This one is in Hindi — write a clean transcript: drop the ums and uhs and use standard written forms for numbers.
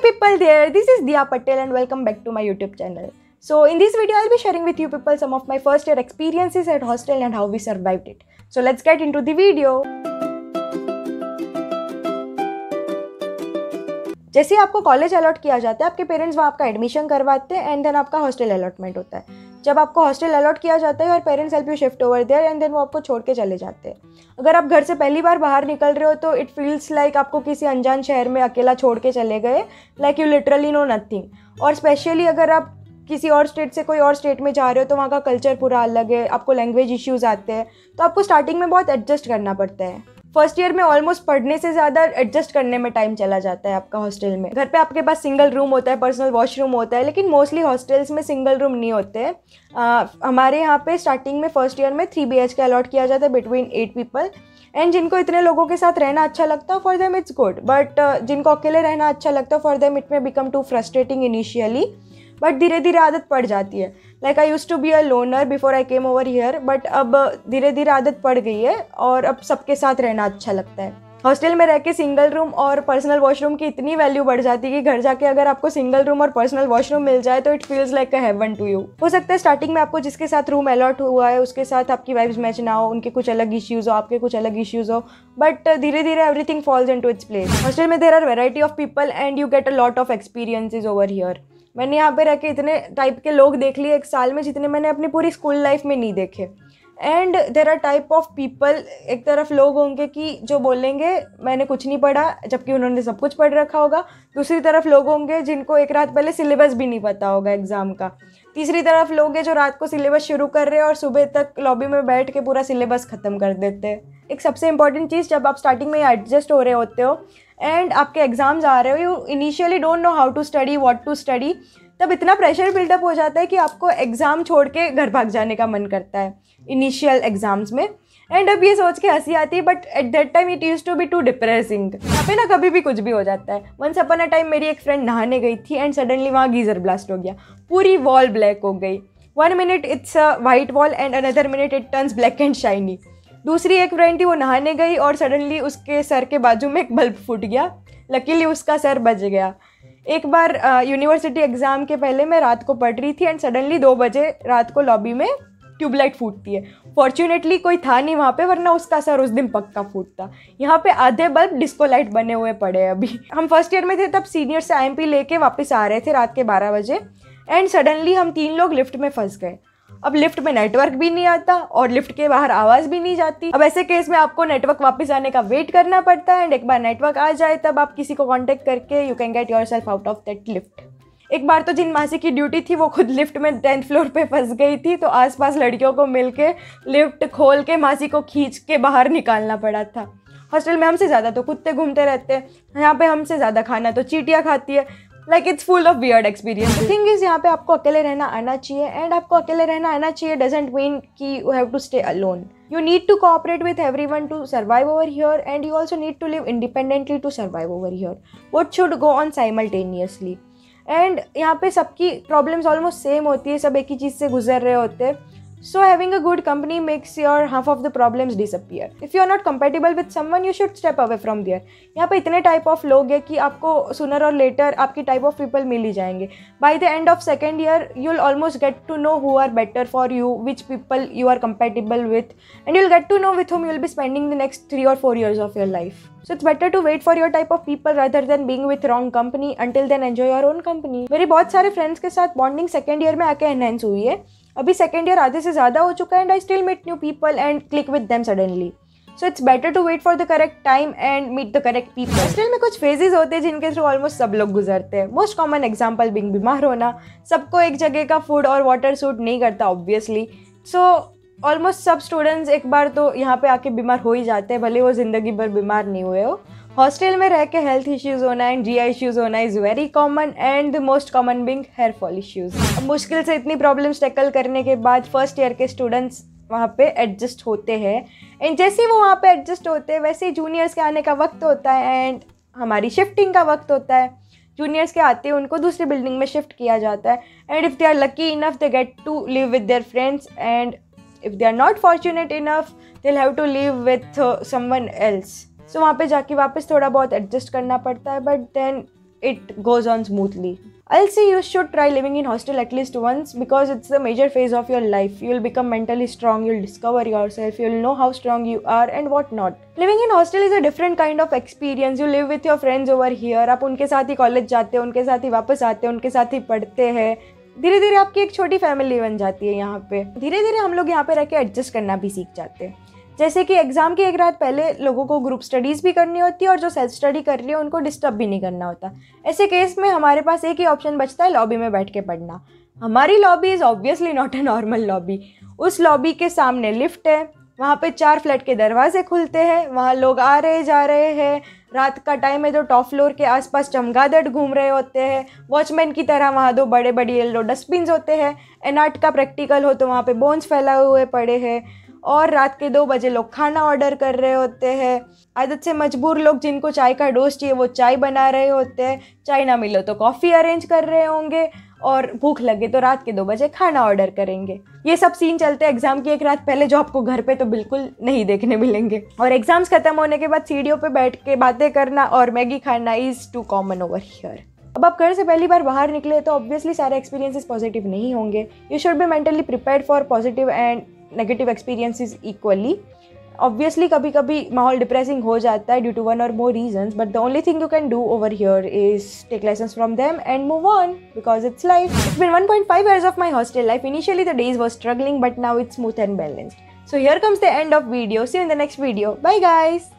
people there, this is Diya Patel and welcome back to my YouTube channel. So in this video I'll be sharing with you people some of my first year experiences at hostel and how we survived it. So let's get into the video. जैसे आपको कॉलेज अलॉट किया जाता है, आपके पेरेंट्स वहाँ आपका एडमिशन करवाते हैं एंड देन आपका हॉस्टल अलॉटमेंट होता है. जब आपको हॉस्टल अलॉट किया जाता है और parents help you shift over there and then वो आपको छोड़ के चले जाते हैं. अगर आप घर से पहली बार बाहर निकल रहे हो तो इट फील्स लाइक आपको किसी अनजान शहर में अकेला छोड़ के चले गए, like you literally know nothing. और स्पेशली अगर आप किसी और स्टेट से कोई और स्टेट में जा रहे हो तो वहाँ का कल्चर पूरा अलग है, आपको लैंग्वेज इश्यूज़ आते हैं, तो आपको स्टार्टिंग में बहुत एडजस्ट करना पड़ता है. फर्स्ट ईयर में ऑलमोस्ट पढ़ने से ज़्यादा एडजस्ट करने में टाइम चला जाता है आपका हॉस्टल में. घर पे आपके पास सिंगल रूम होता है, पर्सनल वॉशरूम होता है, लेकिन मोस्टली हॉस्टल्स में सिंगल रूम नहीं होते. हमारे यहाँ पे स्टार्टिंग में फर्स्ट ईयर में 3 BHK अलॉट किया जाता है बिटवीन 8 पीपल. एंड जिनको इतने लोगों के साथ रहना अच्छा लगता है for them it's good, but जिनको अकेले रहना अच्छा लगता है for them it may become too frustrating initially, but धीरे धीरे आदत पड़ जाती है. Like I used to be a loner before I came over here, but अब धीरे धीरे आदत पड़ गई है और अब सबके साथ रहना अच्छा लगता है. हॉस्टल में रह के सिंगल रूम और पर्सनल वॉशरूम की इतनी वैल्यू बढ़ जाती है कि घर जाके अगर आपको सिंगल रूम और पर्सनल वॉशरूम मिल जाए तो it feels like a heaven to you. हो सकता है स्टार्टिंग में आपको जिसके साथ रूम अलॉट हुआ है उसके साथ आपकी वाइब्स मैच ना हो, उनके कुछ अलग इश्यूज़ हो, आपके कुछ अलग इश्यूज़ हो, बट धीरे धीरे everything falls into its place. Hostel में there are variety of people and you get a lot of experiences over here. मैंने यहाँ पे रह के इतने टाइप के लोग देख लिए एक साल में जितने मैंने अपनी पूरी स्कूल लाइफ में नहीं देखे. And there are type of people, एक तरफ लोग होंगे कि जो बोलेंगे मैंने कुछ नहीं पढ़ा जबकि उन्होंने सब कुछ पढ़ रखा होगा. दूसरी तरफ लोग होंगे जिनको एक रात पहले सिलेबस भी नहीं पता होगा एग्ज़ाम का. तीसरी तरफ लोग हैं जो रात को सिलेबस शुरू कर रहे हैं और सुबह तक लॉबी में बैठ के पूरा सिलेबस ख़त्म कर देते हैं. एक सबसे इंपॉर्टेंट चीज़, जब आप स्टार्टिंग में एडजस्ट हो रहे होते हो एंड आपके एग्ज़ाम्स आ रहे हो, you initially don't know how to study, what to study, तब इतना प्रेशर बिल्डअप हो जाता है कि आपको एग्ज़ाम छोड़ के घर भाग जाने का मन करता है इनिशियल एग्ज़ाम्स में. एंड अब ये सोच के हंसी आती है, but at that time it used to be too depressing. यहाँ पे ना कभी भी कुछ भी हो जाता है. वंस अपन अ टाइम मेरी एक फ्रेंड नहाने गई थी एंड सडनली वहाँ गीज़र ब्लास्ट हो गया, पूरी वॉल ब्लैक हो गई. 1 minute it's a white wall and another minute it turns black and shiny. दूसरी एक फ्रेंड थी, वो नहाने गई और सडनली उसके सर के बाजू में एक बल्ब फूट गया. लकीली उसका सर बच गया. एक बार यूनिवर्सिटी एग्ज़ाम के पहले मैं रात को पढ़ रही थी एंड सडनली 2 बजे रात को लॉबी में ट्यूबलाइट फूटती है. फॉर्चुनेटली कोई था नहीं वहाँ पे, वरना उसका सर उस दिन पक्का फूटता. यहाँ पे आधे बल्ब डिस्को लाइट बने हुए पड़े हैं अभी. हम फर्स्ट ईयर में थे तब सीनियर से IMP लेके वापस आ रहे थे रात के 12 बजे एंड सडनली हम 3 लोग लिफ्ट में फंस गए. अब लिफ्ट में नेटवर्क भी नहीं आता और लिफ्ट के बाहर आवाज़ भी नहीं जाती. अब ऐसे केस में आपको नेटवर्क वापस आने का वेट करना पड़ता है एंड एक बार नेटवर्क आ जाए तब आप किसी को कांटेक्ट करके you can get yourself out of that lift. एक बार तो जिन मासी की ड्यूटी थी वो खुद लिफ्ट में 10th फ्लोर पे फंस गई थी, तो आसपास लड़कियों को मिलके लिफ्ट खोल के मासी को खींच के बाहर निकालना पड़ा था. हॉस्टल में हमसे ज़्यादा तो कुत्ते घूमते रहते हैं, यहाँ पे हमसे ज़्यादा खाना तो चींटियाँ खाती है. Like it's full of weird experience. The thing is यहाँ पे आपको अकेले रहना आना चाहिए एंड आपको अकेले रहना आना चाहिए डजेंट मीन कि you have to stay alone. You need to cooperate with everyone to survive over here and you also need to live independently to survive over here. What should go on simultaneously. And यहाँ पे सबकी प्रॉब्लम्स ऑलमोस्ट सेम होती है, सब एक ही चीज़ से गुजर रहे होते हैं. So having a good company makes your half of the problems disappear. If you are not compatible with someone, you should step away from there. यहाँ पे इतने टाइप ऑफ लोग हैं कि आपको sooner or later आपकी टाइप ऑफ पीपल मिल ही जाएंगे. By the end of second year, you'll almost get to know who are better for you, which people you are compatible with, and you'll get to know with whom you'll be spending the next 3 or 4 years of your life. So it's better to wait for your type of people rather than being with wrong company. Until then, enjoy your own company. मेरे बहुत सारे फ्रेंड्स के साथ बॉन्डिंग सेकेंड ईयर में आके एनहेंस हुई है. अभी सेकेंड ईयर आधे से ज़्यादा हो चुका है and I still meet new people and click with them suddenly. So it's better to wait for the correct time and meet the correct people. Hostel में कुछ फेजेस होते हैं जिनके थ्रू ऑलमोस्ट सब लोग गुजरते हैं. मोस्ट कॉमन एग्जाम्पल बिंग बीमार होना. सबको एक जगह का फूड और वाटर सूट नहीं करता ऑब्वियसली. सो ऑलमोस्ट सब स्टूडेंट्स एक बार तो यहाँ पे आके बीमार हो ही जाते हैं, भले वो ज़िंदगी भर बीमार नहीं हुए हो. हॉस्टल में रह के हेल्थ इश्यूज़ होना एंड GI इश्यूज़ होना is very common and the most common being hair fall issues. अब मुश्किल से इतनी प्रॉब्लम्स टैकल करने के बाद फर्स्ट ईयर के स्टूडेंट्स वहाँ पे एडजस्ट होते हैं एंड जैसे ही वो वहाँ पे एडजस्ट होते हैं वैसे ही जूनियर्स के आने का वक्त होता है एंड हमारी शिफ्टिंग का वक्त होता है. जूनियर्स के आते हैं उनको दूसरी बिल्डिंग में शिफ्ट किया जाता है and if they are lucky enough they get to live with their friends and if they are not fortunate enough they will have to live with someone else. So वहाँ पे जाके वापस थोड़ा बहुत एडजस्ट करना पड़ता है, but then it goes on smoothly. I'll say you should try living in hostel at least once because it's the major phase of your life. You'll become mentally strong, you'll discover yourself, you'll know how strong you are and what not. Living in hostel is a different kind of experience. You live with your friends over here. आप उनके साथ ही कॉलेज जाते हैं, उनके साथ ही वापस आते हैं, उनके साथ ही पढ़ते हैं. धीरे धीरे आपकी एक छोटी फैमिली बन जाती है यहाँ पे. धीरे धीरे हम लोग यहाँ पे रह के एडजस्ट करना भी सीख जाते हैं. जैसे कि एग्ज़ाम की एक रात पहले लोगों को ग्रुप स्टडीज़ भी करनी होती है और जो सेल्फ स्टडी कर रही है उनको डिस्टर्ब भी नहीं करना होता. ऐसे केस में हमारे पास एक ही ऑप्शन बचता है, लॉबी में बैठ के पढ़ना. हमारी lobby is obviously not a normal lobby. उस लॉबी के सामने लिफ्ट है, वहाँ पे 4 फ्लैट के दरवाजे खुलते हैं, वहाँ लोग आ रहे जा रहे हैं. रात का टाइम है तो टॉप फ्लोर के आसपास चमगादड़ घूम रहे होते हैं. वॉचमैन की तरह वहाँ 2 बड़े बड़े येलो डस्टबिन्स होते हैं. एनआर्ट का प्रैक्टिकल हो तो वहाँ पे बोन्स फैलाए हुए पड़े हैं. और रात के 2 बजे लोग खाना ऑर्डर कर रहे होते हैं. आदत से मजबूर लोग जिनको चाय का डोज चाहिए वो चाय बना रहे होते हैं. चाय ना मिले तो कॉफ़ी अरेंज कर रहे होंगे और भूख लगे तो रात के 2 बजे खाना ऑर्डर करेंगे. ये सब सीन चलते हैं एग्ज़ाम की एक रात पहले, जो आपको घर पे तो बिल्कुल नहीं देखने मिलेंगे. और एग्ज़ाम्स ख़त्म होने के बाद सीढ़ियों पे बैठ के बातें करना और मैगी खाना is too common over here. अब आप घर से पहली बार बाहर निकले तो ऑब्वियसली सारे एक्सपीरियंसेस पॉजिटिव नहीं होंगे. You should be mentally prepared for positive and negative experiences equally. Obviously कभी कभी माहौल डिप्रेसिंग हो जाता है due to 1 or more reasons, but the only thing you can do over here is take lessons from them and move on because it's life. It's been 1.5 years of my hostel life. Initially the days were struggling, but now it's smooth and balanced. So here comes the end of video. See you in the next video. Bye guys.